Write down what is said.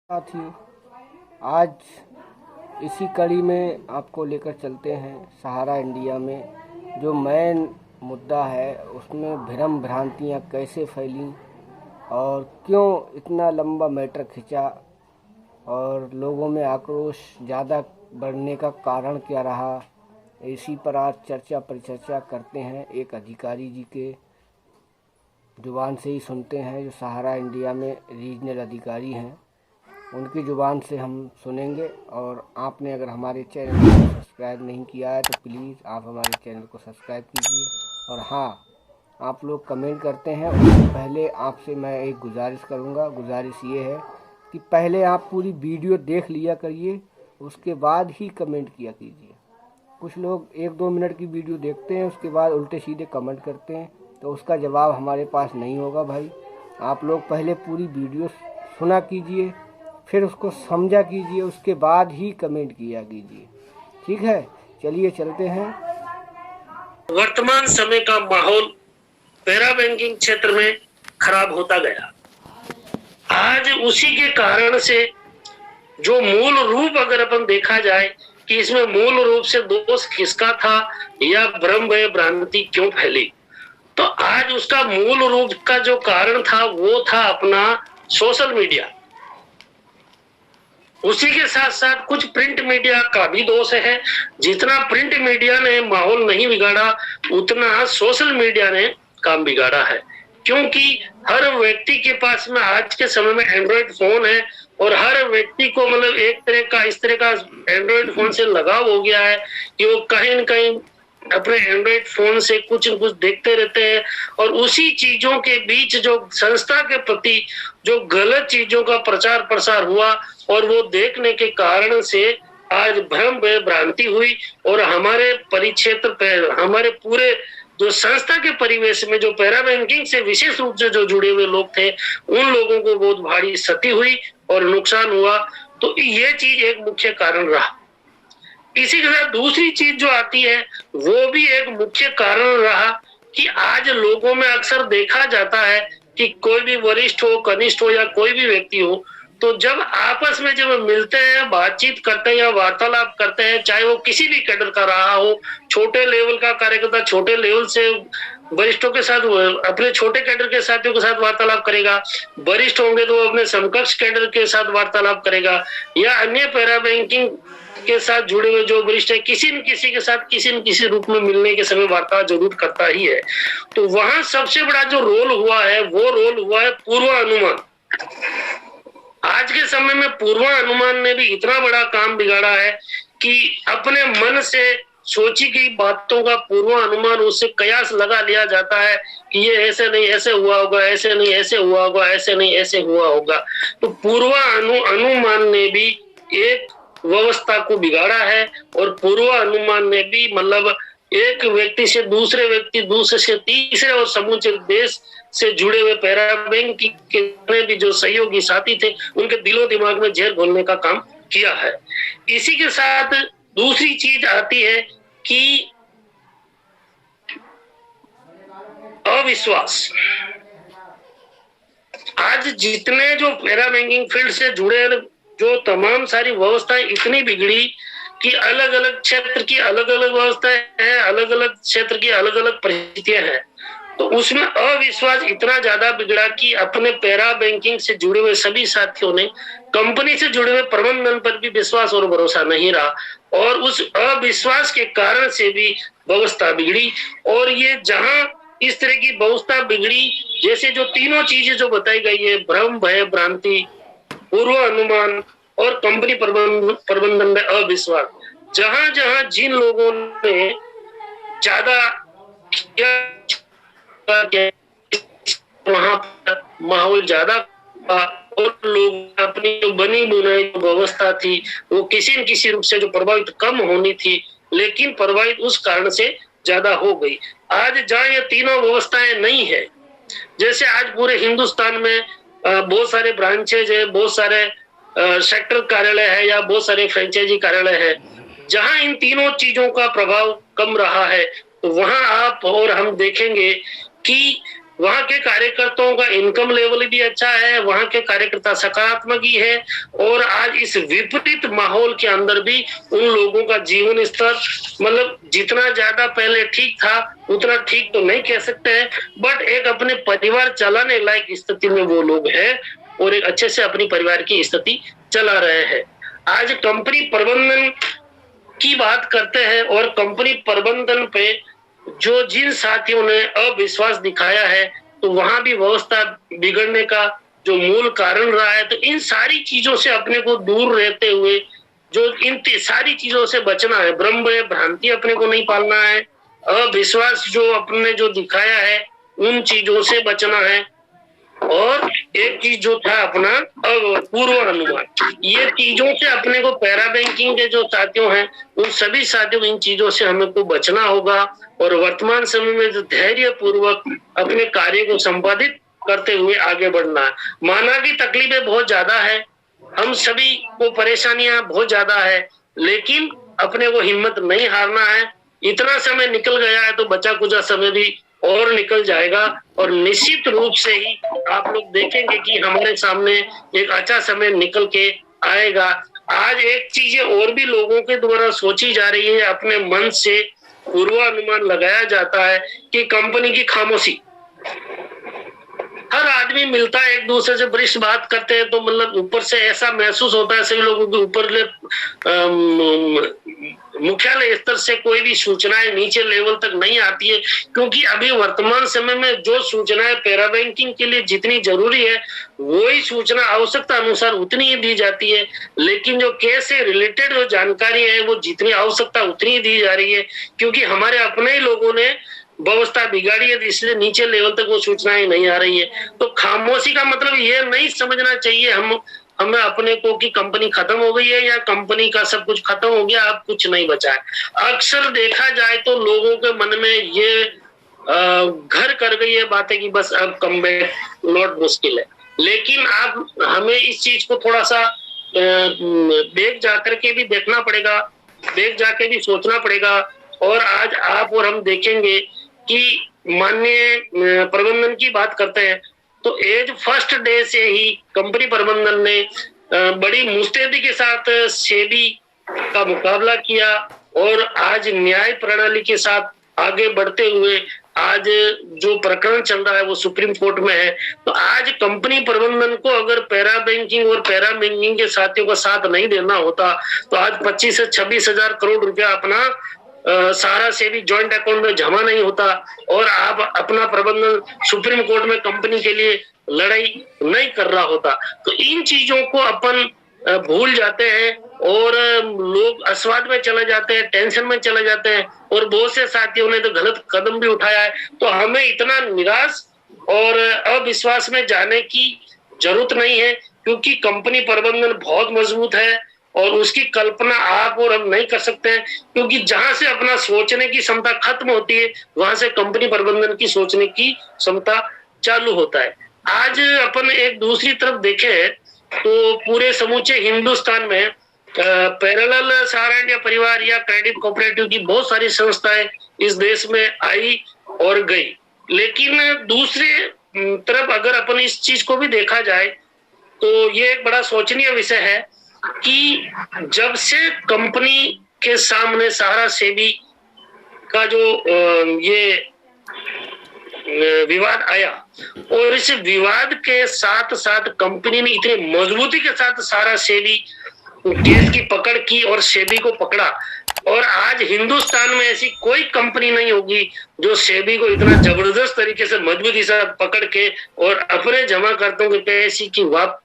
साथियों, आज इसी कड़ी में आपको लेकर चलते हैं सहारा इंडिया में। जो मेन मुद्दा है उसमें भ्रम भ्रांतियाँ कैसे फैलीं और क्यों इतना लंबा मैटर खिंचा और लोगों में आक्रोश ज़्यादा बढ़ने का कारण क्या रहा, इसी पर आज चर्चा परिचर्चा करते हैं। एक अधिकारी जी के जुबान से ही सुनते हैं, जो सहारा इंडिया में रीजनल अधिकारी हैं, उनकी ज़ुबान से हम सुनेंगे। और आपने अगर हमारे चैनल को सब्सक्राइब नहीं किया है तो प्लीज़ आप हमारे चैनल को सब्सक्राइब कीजिए। और हाँ, आप लोग कमेंट करते हैं, उससे पहले आपसे मैं एक गुजारिश करूँगा। गुजारिश ये है कि पहले आप पूरी वीडियो देख लिया करिए, उसके बाद ही कमेंट किया कीजिए। कुछ लोग 1-2 मिनट की वीडियो देखते हैं, उसके बाद उल्टे सीधे कमेंट करते हैं, तो उसका जवाब हमारे पास नहीं होगा भाई। आप लोग पहले पूरी वीडियो सुना कीजिए, फिर उसको समझा कीजिए, उसके बाद ही कमेंट किया कीजिए। ठीक है, चलिए चलते हैं। वर्तमान समय का माहौल पैरा बैंकिंग क्षेत्र में खराब होता गया। आज उसी के कारण से जो मूल रूप अगर अपन देखा जाए कि इसमें मूल रूप से दोष किसका था या भ्रम व भ्रांति क्यों फैली, तो आज उसका मूल रूप का जो कारण था वो था अपना सोशल मीडिया। उसी के साथ साथ कुछ प्रिंट मीडिया का भी दोष है। जितना प्रिंट मीडिया ने माहौल नहीं बिगाड़ा, उतना सोशल मीडिया ने काम बिगाड़ा है। क्योंकि हर व्यक्ति के पास में आज के समय में एंड्रॉइड फोन है और हर व्यक्ति को मतलब एक तरह का इस तरह का एंड्रॉइड फोन से लगाव हो गया है कि वो कहीं न कहीं अपने एंड्रॉइड फोन से कुछ न कुछ देखते रहते हैं। और उसी चीजों के बीच जो संस्था के प्रति जो गलत चीजों का प्रचार प्रसार हुआ और वो देखने के कारण से आज भ्रम व भ्रांति हुई और हमारे परिक्षेत्र पे हमारे पूरे जो संस्था के परिवेश में जो पैरा बैंकिंग से विशेष रूप से जो जुड़े हुए लोग थे, उन लोगों को बहुत भारी क्षति हुई और नुकसान हुआ। तो ये चीज एक मुख्य कारण रहा। इसी के साथ दूसरी चीज जो आती है वो भी एक मुख्य कारण रहा कि आज लोगों में अक्सर देखा जाता है कि कोई भी वरिष्ठ हो, कनिष्ठ हो या कोई भी व्यक्ति हो, तो जब आपस में जब मिलते हैं, बातचीत करते हैं या वार्तालाप करते हैं, चाहे वो किसी भी कैडर का रहा हो, छोटे लेवल का कार्यकर्ता छोटे लेवल से वरिष्ठों के साथ अपने छोटे कैडर के साथियों के साथ वार्तालाप करेगा, वरिष्ठ होंगे तो अपने समकक्ष कैडर के साथ वार्तालाप करेगा, या अन्य पैरा बैंकिंग के साथ जुड़े हुए जो वरिष्ठ है किसी न किसी के साथ किसी न किसी रूप में मिलने के समय वार्ता जरूर करता ही है। तो वहां सबसे बड़ा जो रोल हुआ है वो रोल हुआ है पूर्वानुमान। आज के समय में पूर्वानुमान ने भी इतना बड़ा काम बिगाड़ा है कि अपने मन से सोची गई बातों का पूर्वानुमान उससे कयास लगा लिया जाता है कि ये ऐसे नहीं ऐसे हुआ होगा, ऐसे नहीं ऐसे हुआ होगा, ऐसे नहीं ऐसे हुआ होगा। तो पूर्वानुमान ने भी एक व्यवस्था को बिगाड़ा है और पूर्वानुमान ने भी मतलब एक व्यक्ति से दूसरे व्यक्ति, दूसरे से तीसरे और समूचे देश से जुड़े हुए पैरा बैंकिंग के भी जो सहयोगी साथी थे उनके दिलो दिमाग में जहर घोलने का काम किया है। इसी के साथ दूसरी चीज आती है कि अविश्वास। आज जितने जो पैरा बैंकिंग फील्ड से जुड़े जो तमाम सारी व्यवस्थाएं इतनी बिगड़ी कि अलग अलग क्षेत्र की अलग अलग व्यवस्थाएं हैं, अलग अलग क्षेत्र की अलग अलग परिस्थितियां हैं। तो उसमें अविश्वास इतना ज्यादा बिगड़ा कि अपने पैरा बैंकिंग से जुड़े हुए सभी साथियों ने कंपनी से जुड़े हुए प्रबंधन पर भी विश्वास और भरोसा नहीं रहा और उस अविश्वास के कारण से भी व्यवस्था बिगड़ी। और ये जहां इस तरह की व्यवस्था बिगड़ी, जैसे जो तीनों चीजें जो बताई गई है, भ्रम, भय, भ्रांति, पूर्वानुमान और कंपनी प्रबंधन में अविश्वास, जहां जहां जिन लोगों ने ज्यादा वहां पर माहौल ज्यादा और लोग अपनी जो बनी बुनाई व्यवस्था थी वो किसी न किसी रूप से जो प्रभावित कम होनी थी, लेकिन प्रभावित उस कारण से ज्यादा हो गई। आज जहाँ ये तीनों व्यवस्थाएं नहीं है, जैसे आज पूरे हिंदुस्तान में बहुत सारे ब्रांचेज है, बहुत सारे सेक्टर कार्यालय है या बहुत सारे फ्रेंचाइजी कार्यालय है, जहां इन तीनों चीजों का प्रभाव कम रहा है, तो वहां आप और हम देखेंगे कि वहां के कार्यकर्ताओं का इनकम लेवल भी अच्छा है, वहां के कार्यकर्ता सकारात्मक ही है, और आज इस विपरीत माहौल के अंदर भी उन लोगों का जीवन स्तर मतलब जितना ज्यादा पहले ठीक था उतना ठीक तो नहीं कह सकते हैं, बट एक अपने परिवार चलाने लायक स्थिति में वो लोग हैं और एक अच्छे से अपनी परिवार की स्थिति चला रहे हैं। आज कंपनी प्रबंधन की बात करते हैं और कंपनी प्रबंधन पे जो जिन साथियों ने अविश्वास दिखाया है, तो वहां भी व्यवस्था बिगड़ने का जो मूल कारण रहा है। तो इन सारी चीजों से अपने को दूर रहते हुए जो इन सारी चीजों से बचना है, भ्रम भ्रांति अपने को नहीं पालना है, अविश्वास जो अपने जो दिखाया है उन चीजों से बचना है, और एक चीज जो था अपना पूर्वानुमान, ये चीजों से अपने को पैरा बैंकिंग के जो साथियों हैं उन सभी साथियों इन चीजों से हमें को बचना होगा, और वर्तमान समय में जो धैर्य पूर्वक अपने कार्य को संपादित करते हुए आगे बढ़ना है। माना कि तकलीफें बहुत ज्यादा है, हम सभी को परेशानियां बहुत ज्यादा है, लेकिन अपने को हिम्मत नहीं हारना है। इतना समय निकल गया है तो बचा कुचा समय भी और निकल जाएगा, और निश्चित रूप से ही आप लोग देखेंगे कि हमारे सामने एक अच्छा समय निकल के आएगा। आज एक चीजें और भी लोगों के द्वारा सोची जा रही है, अपने मन से पूर्वानुमान लगाया जाता है कि कंपनी की खामोशी, हर आदमी मिलता है एक दूसरे से वरिष्ठ बात करते हैं तो मतलब ऊपर से ऐसा महसूस होता है सभी लोगों के ऊपर मुख्यालय स्तर से कोई भी सूचनाएं नीचे लेवल तक नहीं आती है, क्योंकि अभी वर्तमान समय में जो सूचनाएं पैरा बैंकिंग के लिए जितनी जरूरी है वही सूचना आवश्यकता अनुसार उतनी ही दी जाती है, लेकिन जो केस से रिलेटेड जो जानकारी है वो जितनी आवश्यकता उतनी ही दी जा रही है, क्योंकि हमारे अपने ही लोगों ने व्यवस्था बिगाड़ी है, इसलिए नीचे लेवल तक वो सूचनाएं नहीं आ रही है। तो खामोशी का मतलब ये नहीं समझना चाहिए हमें अपने को कि कंपनी खत्म हो गई है या कंपनी का सब कुछ खत्म हो गया, अब कुछ नहीं बचा है। अक्सर देखा जाए तो लोगों के मन में ये घर कर गई है बातें कि बस अब कम बैक लौट मुश्किल है, लेकिन आप हमें इस चीज को थोड़ा सा बैग जाकर के भी देखना पड़ेगा, बैग जाके भी सोचना पड़ेगा। और आज आप और हम देखेंगे कि माननीय प्रबंधन की बात करते हैं तो एज फर्स्ट डे से ही कंपनी प्रबंधन ने बड़ी मुस्तैदी के साथ सेबी का मुकाबला किया, और आज न्याय प्रणाली के साथ आगे बढ़ते हुए आज जो प्रकरण चल रहा है वो सुप्रीम कोर्ट में है। तो आज कंपनी प्रबंधन को अगर पैरा बैंकिंग और पैरा बैंकिंग के साथियों का साथ नहीं देना होता तो आज 25 से 26 हजार करोड़ रुपया अपना सारा से भी ज्वाइंट अकाउंट में जमा नहीं होता, और आप अपना प्रबंधन सुप्रीम कोर्ट में कंपनी के लिए लड़ाई नहीं कर रहा होता। तो इन चीजों को अपन भूल जाते हैं और लोग अस्वाद में चले जाते हैं, टेंशन में चले जाते हैं, और बहुत से साथियों ने तो गलत कदम भी उठाया है। तो हमें इतना निराश और अविश्वास में जाने की जरूरत नहीं है, क्योंकि कंपनी प्रबंधन बहुत मजबूत है और उसकी कल्पना आप और हम नहीं कर सकते हैं, क्योंकि जहां से अपना सोचने की क्षमता खत्म होती है वहां से कंपनी प्रबंधन की सोचने की क्षमता चालू होता है। आज अपन एक दूसरी तरफ देखें तो पूरे समूचे हिंदुस्तान में पैरेलल सहारा इंडिया परिवार या क्रेडिट कोऑपरेटिव की बहुत सारी संस्थाएं इस देश में आई और गई, लेकिन दूसरे तरफ अगर अपन इस चीज को भी देखा जाए तो ये एक बड़ा सोचनीय विषय है कि जब से कंपनी के सामने सहारा सेबी का जो ये विवाद आया, और इस विवाद के साथ साथ कंपनी ने इतनी मजबूती के साथ सहारा सेबी केस की पकड़ की और सेबी को पकड़ा, और आज हिंदुस्तान में ऐसी कोई कंपनी नहीं होगी जो सेबी को इतना जबरदस्त तरीके से मजबूती से पकड़ के और अपने जमाकर्ताओं के पैसे की वापसी